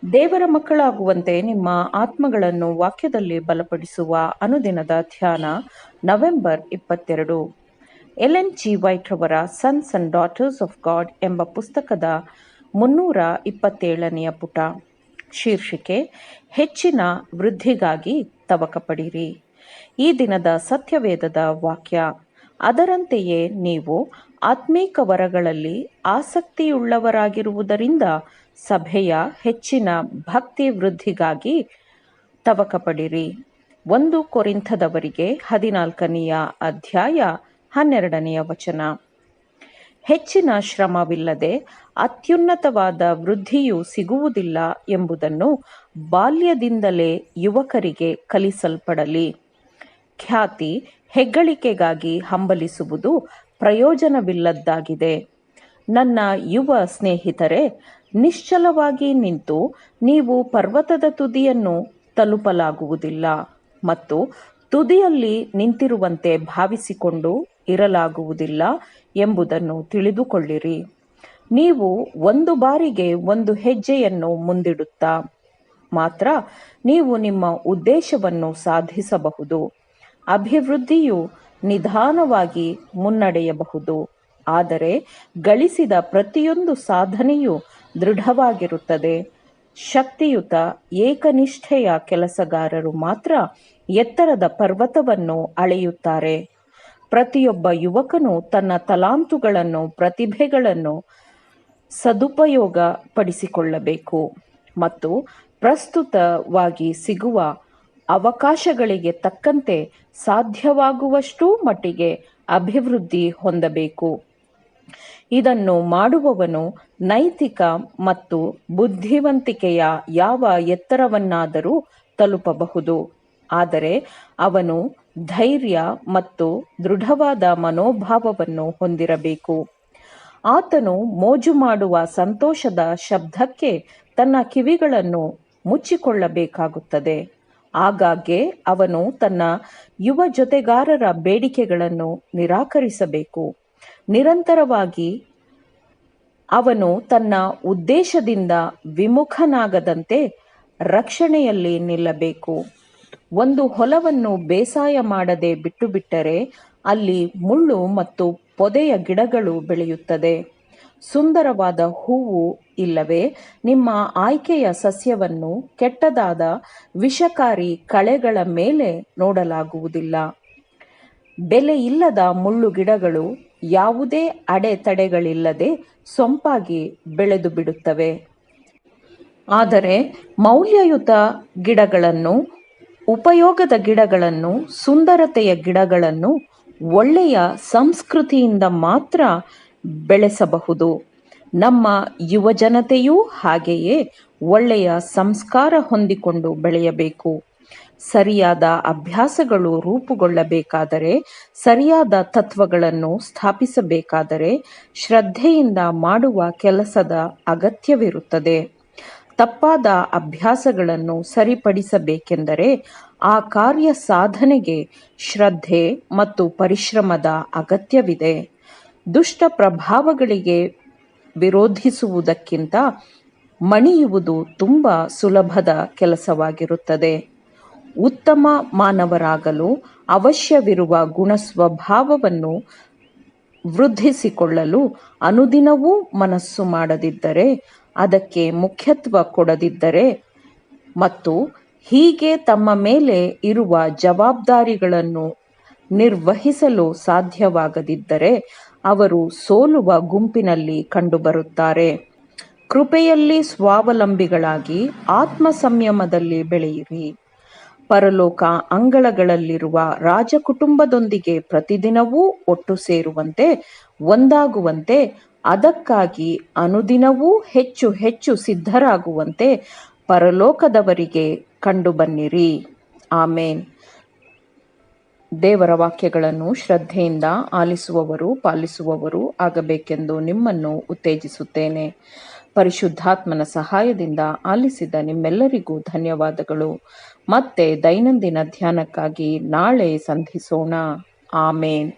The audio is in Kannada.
ದೇವರ ಮಕ್ಕಳಾಗುವಂತೆ ನಿಮ್ಮ ಆತ್ಮಗಳನ್ನು ವಾಕ್ಯದಲ್ಲಿ ಬಲಪಡಿಸುವ ಅನುದಿನದ ಧ್ಯಾನ ನವೆಂಬರ್ 22. ಎಲೆನ್ ಜಿ ವೈಟ್ ರವರ sons and daughters of god ಎಂಬ ಪುಸ್ತಕದ 327ನೆಯ ಪುಟ. ಶೀರ್ಷಿಕೆ: ಹೆಚ್ಚಿನ ವೃದ್ಧಿಗಾಗಿ ತವಕ ಪಡಿರಿ. ಈ ದಿನದ ಸತ್ಯವೇದದ ವಾಕ್ಯ: ಅದರಂತೆಯೇ ನೀವು ಆತ್ಮೀಕ ವರಗಳಲ್ಲಿ ಆಸಕ್ತಿಯುಳ್ಳವರಾಗಿರುವುದರಿಂದ ಸಭೆಯ ಹೆಚ್ಚಿನ ಭಕ್ತಿ ವೃದ್ಧಿಗಾಗಿ ತವಕ ಪಡಿರಿ. 1 ಕೊರಿಂಥದವರಿಗೆ 14ನೆಯ ಅಧ್ಯಾಯ 12ನೆಯ ವಚನ. ಹೆಚ್ಚಿನ ಶ್ರಮವಿಲ್ಲದೆ ಅತ್ಯುನ್ನತವಾದ ವೃದ್ಧಿಯು ಸಿಗುವುದಿಲ್ಲ ಎಂಬುದನ್ನು ಬಾಲ್ಯದಿಂದಲೇ ಯುವಕರಿಗೆ ಕಲಿಸಲ್ಪಡಲಿ. ಖ್ಯಾತಿ, ಹೆಗ್ಗಳಿಕೆಗಾಗಿ ಹಂಬಲಿಸುವುದು ಪ್ರಯೋಜನವಿಲ್ಲದ್ದಾಗಿದೆ. ನನ್ನ ಯುವ ಸ್ನೇಹಿತರೆ, ನಿಶ್ಚಲವಾಗಿ ನಿಂತು ನೀವು ಪರ್ವತದ ತುದಿಯನ್ನು ತಲುಪಲಾಗುವುದಿಲ್ಲ ಮತ್ತು ತುದಿಯಲ್ಲಿ ನಿಂತಿರುವಂತೆ ಭಾವಿಸಿಕೊಂಡು ಇರಲಾಗುವುದಿಲ್ಲ ಎಂಬುದನ್ನು ತಿಳಿದುಕೊಳ್ಳಿರಿ. ನೀವು ಒಂದು ಬಾರಿಗೆ ಒಂದು ಹೆಜ್ಜೆಯನ್ನು ಮುಂದಿಡುತ್ತಾ ಮಾತ್ರ ನೀವು ನಿಮ್ಮ ಉದ್ದೇಶವನ್ನು ಸಾಧಿಸಬಹುದು. ಅಭಿವೃದ್ಧಿಯು ನಿಧಾನವಾಗಿ ಮುನ್ನಡೆಯಬಹುದು, ಆದರೆ ಗಳಿಸಿದ ಪ್ರತಿಯೊಂದು ಸಾಧನೆಯು ದೃಢವಾಗಿರುತ್ತದೆ. ಶಕ್ತಿಯುತ ಏಕನಿಷ್ಠೆಯ ಕೆಲಸಗಾರರು ಮಾತ್ರ ಎತ್ತರದ ಪರ್ವತವನ್ನು ಅಳೆಯುತ್ತಾರೆ. ಪ್ರತಿಯೊಬ್ಬ ಯುವಕನು ತನ್ನ ತಲಾಂತುಗಳನ್ನು, ಪ್ರತಿಭೆಗಳನ್ನು ಸದುಪಯೋಗ ಪಡಿಸಿಕೊಳ್ಳಬೇಕು ಮತ್ತು ಪ್ರಸ್ತುತವಾಗಿ ಸಿಗುವ ಅವಕಾಶಗಳಿಗೆ ತಕ್ಕಂತೆ ಸಾಧ್ಯವಾಗುವಷ್ಟು ಮಟ್ಟಿಗೆ ಅಭಿವೃದ್ಧಿ ಹೊಂದಬೇಕು. ಇದನ್ನು ಮಾಡುವವನು ನೈತಿಕ ಮತ್ತು ಬುದ್ಧಿವಂತಿಕೆಯ ಯಾವ ಎತ್ತರವನ್ನಾದರೂ ತಲುಪಬಹುದು, ಆದರೆ ಅವನು ಧೈರ್ಯ ಮತ್ತು ದೃಢವಾದ ಮನೋಭಾವವನ್ನು ಹೊಂದಿರಬೇಕು. ಆತನು ಮೋಜು ಮಾಡುವ ಸಂತೋಷದ ಶಬ್ದಕ್ಕೆ ತನ್ನ ಕಿವಿಗಳನ್ನು ಮುಚ್ಚಿಕೊಳ್ಳಬೇಕಾಗುತ್ತದೆ. ಆಗಾಗ್ಗೆ ಅವನು ತನ್ನ ಯುವ ಜೊತೆಗಾರರ ಬೇಡಿಕೆಗಳನ್ನು ನಿರಾಕರಿಸಬೇಕು. ನಿರಂತರವಾಗಿ ಅವನು ತನ್ನ ಉದ್ದೇಶದಿಂದ ವಿಮುಖನಾಗದಂತೆ ರಕ್ಷಣೆಯಲ್ಲಿ ನಿಲ್ಲಬೇಕು. ಒಂದು ಹೊಲವನ್ನು ಬೇಸಾಯ ಮಾಡದೆ ಬಿಟ್ಟುಬಿಟ್ಟರೆ ಅಲ್ಲಿ ಮುಳ್ಳು ಮತ್ತು ಪೊದೆಯ ಗಿಡಗಳು ಬೆಳೆಯುತ್ತದೆ. ಸುಂದರವಾದ ಹೂವು ಇಲ್ಲವೇ ನಿಮ್ಮ ಆಯ್ಕೆಯ ಸಸ್ಯವನ್ನು ಕೆಟ್ಟದಾದ ವಿಷಕಾರಿ ಕಳೆಗಳ ಮೇಲೆ ನೋಡಲಾಗುವುದಿಲ್ಲ. ಬೆಲೆಯಿಲ್ಲದ ಮುಳ್ಳು ಗಿಡಗಳು ಯಾವುದೇ ಅಡೆತಡೆಗಳಿಲ್ಲದೆ ಸೊಂಪಾಗಿ ಬೆಳೆದು ಬಿಡುತ್ತವೆ. ಆದರೆ ಮೌಲ್ಯಯುತ ಗಿಡಗಳನ್ನು, ಉಪಯೋಗದ ಗಿಡಗಳನ್ನು, ಸುಂದರತೆಯ ಗಿಡಗಳನ್ನು ಒಳ್ಳೆಯ ಸಂಸ್ಕೃತಿಯಿಂದ ಮಾತ್ರ ಬೆಳೆಸಬಹುದು. ನಮ್ಮ ಯುವಜನತೆಯೂ ಹಾಗೆಯೇ ಒಳ್ಳೆಯ ಸಂಸ್ಕಾರ ಹೊಂದಿಕೊಂಡು ಬೆಳೆಯಬೇಕು. ಸರಿಯಾದ ಅಭ್ಯಾಸಗಳು ರೂಪುಗೊಳ್ಳಬೇಕಾದರೆ, ಸರಿಯಾದ ತತ್ವಗಳನ್ನು ಸ್ಥಾಪಿಸಬೇಕಾದರೆ ಶ್ರದ್ಧೆಯಿಂದ ಮಾಡುವ ಕೆಲಸದ ಅಗತ್ಯವಿರುತ್ತದೆ. ತಪ್ಪಾದ ಅಭ್ಯಾಸಗಳನ್ನು ಸರಿಪಡಿಸಬೇಕೆಂದರೆ ಆ ಕಾರ್ಯ ಸಾಧನೆಗೆ ಶ್ರದ್ಧೆ ಮತ್ತು ಪರಿಶ್ರಮದ ಅಗತ್ಯವಿದೆ. ದುಷ್ಟ ಪ್ರಭಾವಗಳಿಗೆ ವಿರೋಧಿಸುವುದಕ್ಕಿಂತ ಮಣಿಯುವುದು ತುಂಬ ಸುಲಭದ ಕೆಲಸವಾಗಿರುತ್ತದೆ. ಉತ್ತಮ ಮಾನವರಾಗಲು ಅವಶ್ಯವಿರುವ ಗುಣಸ್ವಭಾವವನ್ನು ವೃದ್ಧಿಸಿಕೊಳ್ಳಲು ಅನುದಿನವೂ ಮನಸ್ಸು ಮಾಡದಿದ್ದರೆ, ಅದಕ್ಕೆ ಮುಖ್ಯತ್ವ ಕೊಡದಿದ್ದರೆ ಮತ್ತು ಹೀಗೆ ತಮ್ಮ ಮೇಲೆ ಇರುವ ಜವಾಬ್ದಾರಿಗಳನ್ನು ನಿರ್ವಹಿಸಲು ಸಾಧ್ಯವಾಗದಿದ್ದರೆ ಅವರು ಸೋಲುವ ಗುಂಪಿನಲ್ಲಿ ಕಂಡುಬರುತ್ತಾರೆ. ಕೃಪೆಯಲ್ಲಿ ಸ್ವಾವಲಂಬಿಗಳಾಗಿ ಆತ್ಮ ಸಂಯಮದಲ್ಲಿ ಬೆಳೆಯಿರಿ. ಪರಲೋಕ ಅಂಗಳಗಳಲ್ಲಿರುವ ರಾಜಕುಟುಂಬದೊಂದಿಗೆ ಪ್ರತಿದಿನವೂ ಒಟ್ಟು ಸೇರುವಂತೆ, ಒಂದಾಗುವಂತೆ, ಅದಕ್ಕಾಗಿ ಅನುದಿನವೂ ಹೆಚ್ಚು ಹೆಚ್ಚು ಸಿದ್ಧರಾಗುವಂತೆ ಪರಲೋಕದವರಿಗೆ ಕಂಡುಬನ್ನಿರಿ. ಆಮೇನ್. ದೇವರ ವಾಕ್ಯಗಳನ್ನು ಶ್ರದ್ಧೆಯಿಂದ ಆಲಿಸುವವರು, ಪಾಲಿಸುವವರು ಆಗಬೇಕೆಂದು ನಿಮ್ಮನ್ನು ಉತ್ತೇಜಿಸುತ್ತೇನೆ. ಪರಿಶುದ್ಧಾತ್ಮನ ಸಹಾಯದಿಂದ ಆಲಿಸಿದ ನಿಮ್ಮೆಲ್ಲರಿಗೂ ಧನ್ಯವಾದಗಳು. ಮತ್ತೆ ದೈನಂದಿನ ಧ್ಯಾನಕ್ಕಾಗಿ ನಾಳೆ ಸಂಧಿಸೋಣ. ಆಮೇನ್.